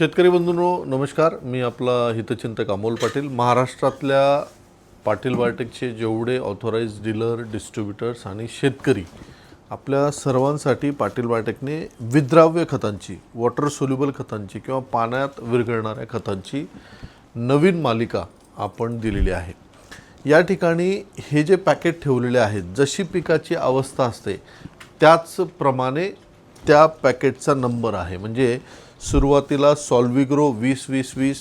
शेतकरी बंधूंनो नमस्कार. मी आपला हितचिंतक अमोल पाटील. महाराष्ट्रातल्या पाटील बायोटेकचे जेवढे ऑथोराइज्ड डीलर, डिस्ट्रीब्युटर्स आणि शेतकरी आपल्या सर्वांसाठी पाटील बायोटेकने विद्राव्य खतांची, वॉटर सोल्युबल खतांची किंवा पाण्यात विरघळणाऱ्या खतांची नवीन मालिका आपण दिलेली आहे. या ठिकाणी हे जे पॅकेट ठेवलेले आहेत, जशी पिकाची अवस्था असते त्याचप्रमाणे त्या पॅकेटचा नंबर आहे. म्हणजे सुरुवातीला सॉल्विग्रो 20-20-20,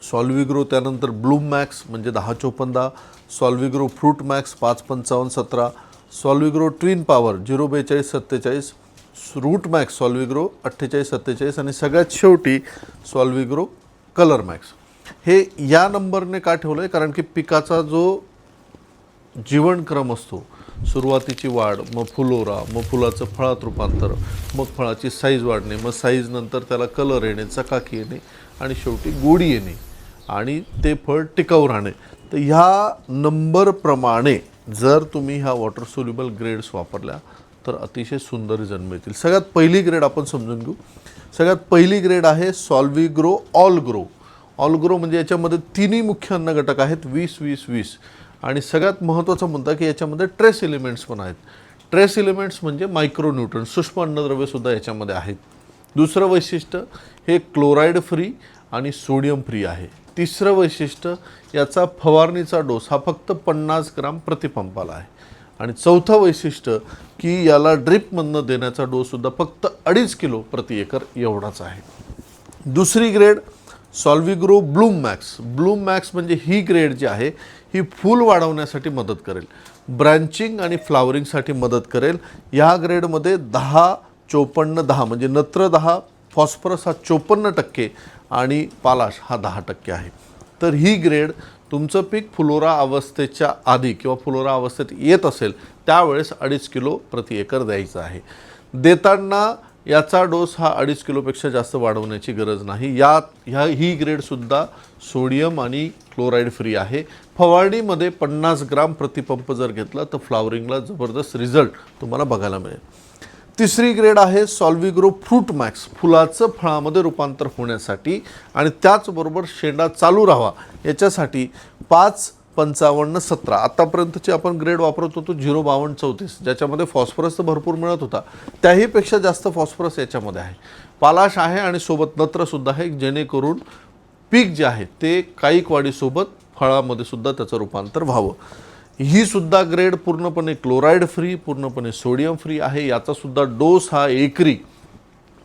सॉल्विग्रो त्यानंतर ब्लूम मॅक्स म्हणजे 10-54, Solvigro fruit max 5-55-17, Solvigro twin power 0-42-47, root max Solvigro 48-47 आणि सगळ्यात शेवटी सॉल्विग्रो कलर मॅक्स. हे या नंबरने का ठेवलं आहे? कारण की पिकाचा जो जीवनक्रम असतो, सुरुवातीची वाढ, मग फुलोरा, मग फुलाचं फळात रूपांतर, मग फळाची साईज वाढणे, मग साईज नंतर त्याला कलर येणे, चकाकी येणे आणि शेवटी गोडी येणे आणि ते फळ टिकाऊ राहणे. तर ह्या नंबरप्रमाणे जर तुम्ही ह्या वॉटर सोल्युबल ग्रेड्स वापरल्या तर अतिशय सुंदर रिझल्ट मिळतील. सगळ्यात पहिली ग्रेड आपण समजून घेऊ. सगळ्यात पहिली ग्रेड आहे सॉल्विग्रो ऑल ग्रो. ऑल ग्रो म्हणजे याच्यामध्ये तिन्ही मुख्य अन्न घटक आहेत, 20-20-20. आणि सगळ्यात महत्त्वाचा मुद्दा की याच्यामध्ये ट्रेस एलिमेंट्स पण आहेत. ट्रेस एलिमेंट्स म्हणजे मायक्रोन्यूट्रन, सूक्ष्म अन्नद्रव्यसुद्धा याच्यामध्ये आहेत. दुसरं वैशिष्ट्य हे क्लोराईड फ्री आणि सोडियम फ्री आहे. तिसरं वैशिष्ट्य याचा फवारणीचा डोस हा फक्त 50 ग्राम प्रतिपंपाला आहे. आणि चौथं वैशिष्ट्य की याला ड्रिपमधनं देण्याचा डोससुद्धा फक्त 2.5 किलो प्रति एकर एवढाच आहे. दुसरी grade Solvigro bloom max. Bloom max म्हणजे ही ग्रेड जी आहे ही फूल वाढवण्यासाठी मदत करेल, ब्रँचिंग आणि फ्लावरिंगसाठी मदत करेल. ह्या ग्रेडमध्ये 10-54-10 म्हणजे नत्र 10, फॉस्फरस हा 54% आणि पालाश हा 10% आहे. तर ही ग्रेड तुमचं पीक फुलोरा अवस्थेच्या आधी किंवा फुलोरा अवस्थेत येत असेल त्यावेळेस 2.5 किलो प्रति एकर द्यायचं आहे. देताना याचा डोस हा 2.5 किलोपेक्षा जास्त वाढवण्याची गरज नाही. ही ग्रेडसुद्धा सोडियम आणि क्लोराईड फ्री आहे. फवारणीमध्ये 50 ग्राम प्रतिपंप जर घेतला तर फ्लावरिंगला जबरदस्त रिझल्ट तुम्हाला बघायला मिळेल. तिसरी ग्रेड आहे सॉल्विग्रो फ्रूट मॅक्स. फुलाचं फळामध्ये रूपांतर होण्यासाठी आणि त्याचबरोबर शेंडा चालू राहावा याच्यासाठी 5-55-17 आतापर्यंतची आपण ग्रेड वापरत होतो 0-52-34, ज्याच्यामध्ये फॉस्फरस तर भरपूर मिळत होता, त्याहीपेक्षा जास्त फॉस्फरस याच्यामध्ये आहे. पालाश आहे आणि सोबत नत्रसुद्धा आहे, जेणेकरून पीक जे आहे ते कायिक वाढीसोबत फळामध्ये सुद्धा त्याचं रूपांतर व्हावं. ही सुद्धा ग्रेड पूर्णपणे क्लोराईड फ्री, पूर्णपणे सोडियम फ्री आहे. याचासुद्धा डोस हा एकरी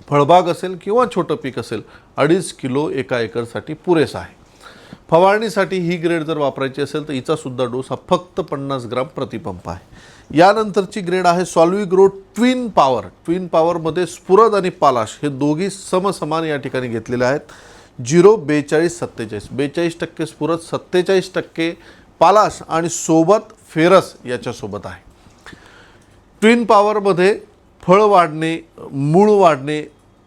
फळबाग असेल किंवा छोटं पीक असेल 2.5 किलो एका एकरसाठी पुरेसा आहे. फवारणीसाठी ही ग्रेड जर वापरायची असेल तर हिचासुद्धा डोस हा फक्त 50 ग्राम प्रतिपंप आहे. यानंतरची ग्रेड आहे सॉल्विग्रो ट्विन पॉवर. ट्विन पॉवरमध्ये स्फुरद आणि पालाश हे दोघी समसमान या ठिकाणी घेतलेले आहेत. 0-42-47, 42% स्फुरद, 47% पालाश आणि सोबत फेरस याच्यासोबत आहे. ट्विन पॉवरमध्ये फळ वाढणे, मूळ वाढणे,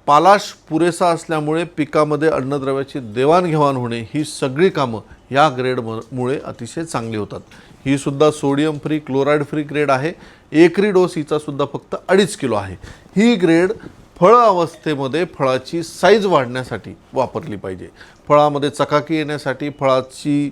पालाश पुरेसा असल्यामुळे पिकामध्ये अन्नद्रव्याची देवाणघेवाण होणे ही सगळी कामं या ग्रेडमुळे अतिशय चांगली होतात. ही सुद्धा sodium free, chloride free grade आहे. एकरी डोस हिचासुद्धा फक्त 2.5 किलो आहे. ही ग्रेड फळ अवस्थेमध्ये फळाची साईज वाढण्यासाठी वापरली पाहिजे. फळामध्ये चकाकी येण्यासाठी, फळाची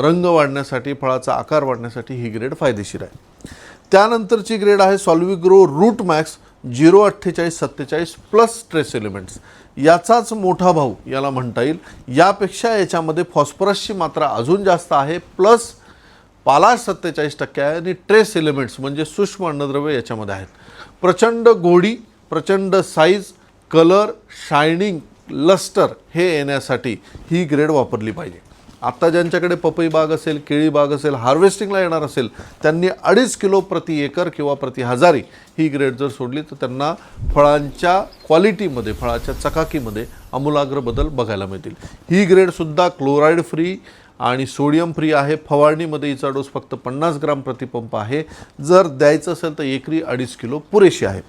रंग वाढण्यासाठी, फळाचा आकार वाढण्यासाठी ही ग्रेड फायदेशीर आहे. त्यानंतरची ग्रेड आहे Solvigro root max 0-48-47 plus trace elements. याचाच मोठा भाऊ याला म्हणता येईल. यापेक्षा याच्यामध्ये फॉस्फरसची मात्रा अजून जास्त आहे, प्लस पालाश 47% आहे आणि ट्रेस एलिमेंट्स म्हणजे सूक्ष्म अन्नद्रव्य याच्यामध्ये आहेत. प्रचंड गोडी, प्रचंड साईज, कलर, शायनिंग, लस्टर हे येण्यासाठी ही ग्रेड वापरली पाहिजे. आता ज्यांच्याकडे पपई बाग असेल, केळी बाग असेल, हार्वेस्टिंगला येणार असेल, त्यांनी 2.5 किलो प्रति एकर किंवा प्रति हजारी ही ग्रेड जर सोडली तर त्यांना फळांच्या क्वालिटीमध्ये, फळाच्या चकाकीमध्ये आमूलाग्र बदल बघायला मिळतील. ही ग्रेडसुद्धा क्लोराईड फ्री आणि सोडियम फ्री आहे. फवारणीमध्ये हिचा डोस फक्त 50 ग्राम प्रतिपंप आहे. जर द्यायचं असेल तर एकरी 2.5 किलो पुरेशी आहे.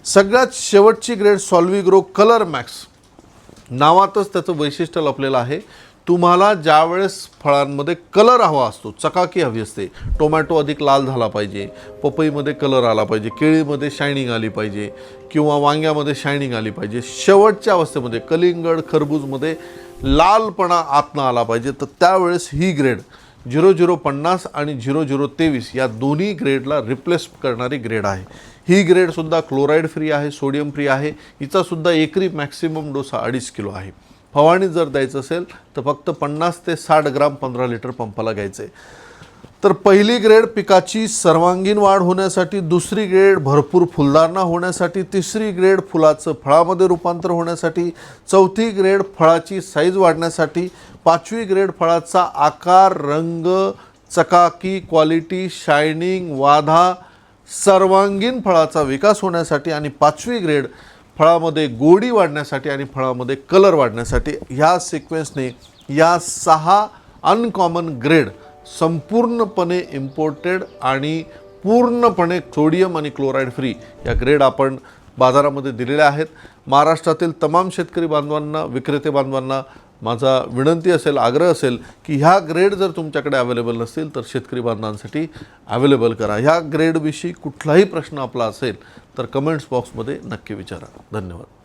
सगळ्यात शेवटची ग्रेड सॉल्विग्रो कलर मॅक्स. नावातच त्याचं वैशिष्ट्य लपलेलं आहे. तुम्हाला ज्यावेळेस फळांमध्ये कलर हवा असतो, चकाकी हवी असते, टोमॅटो अधिक लाल झाला पाहिजे, पपईमध्ये कलर आला पाहिजे, केळीमध्ये शायनिंग आली पाहिजे किंवा वांग्यामध्ये शायनिंग आली पाहिजे, शेवटच्या अवस्थेमध्ये कलिंगड खरबूजमध्ये लालपणा आतनं आला पाहिजे, तर त्यावेळेस ही ग्रेड 0050 आणि 0023 या दोन्ही ग्रेडला रिप्लेस करणारी ग्रेड आहे. ही ग्रेडसुद्धा क्लोराईड फ्री आहे, सोडियम फ्री आहे. हिचासुद्धा एकरी मॅक्सिमम डोस 2.5 किलो आहे. फवारणी जर द्यायचं असेल तर फक्त 50 ते 60 ग्राम 15 लिटर पंपाला घ्यायचे. तर पहिली ग्रेड पिकाची सर्वांगीण वाढ होण्यासाठी, दुसरी ग्रेड भरपूर फुलधारणा होण्यासाठी, तिसरी ग्रेड फुलाचं फळामध्ये रूपांतर होण्यासाठी, चौथी ग्रेड फळाची साईज वाढण्यासाठी, पाचवी ग्रेड फळाचा आकार, रंग, चकाकी, क्वालिटी, शायनिंग, वाधा, सर्वांगीण फळाचा विकास होण्यासाठी आणि पाचवी ग्रेड फळामध्ये गोडी वाढण्यासाठी आणि फळामध्ये कलर वाढण्यासाठी. ह्या सिक्वेन्सने या 6 अनकॉमन ग्रेड संपूर्णपणे इम्पोर्टेड आणि पूर्णपणे सोडियम आणि क्लोराईड फ्री या ग्रेड आपण बाजारामध्ये दिलेल्या आहेत. महाराष्ट्रातील तमाम शेतकरी बांधवांना, विक्रेते बांधवांना माझा विनंती असेल, आग्रह असेल की ह्या ग्रेड जर तुमच्याकडे अवेलेबल नसतील तर शेतकरी बांधवांसाठी अवेलेबल करा. ह्या ग्रेडविषयी कुठलाही प्रश्न आपला असेल तर कमेंट्स बॉक्समध्ये नक्की विचारा. धन्यवाद.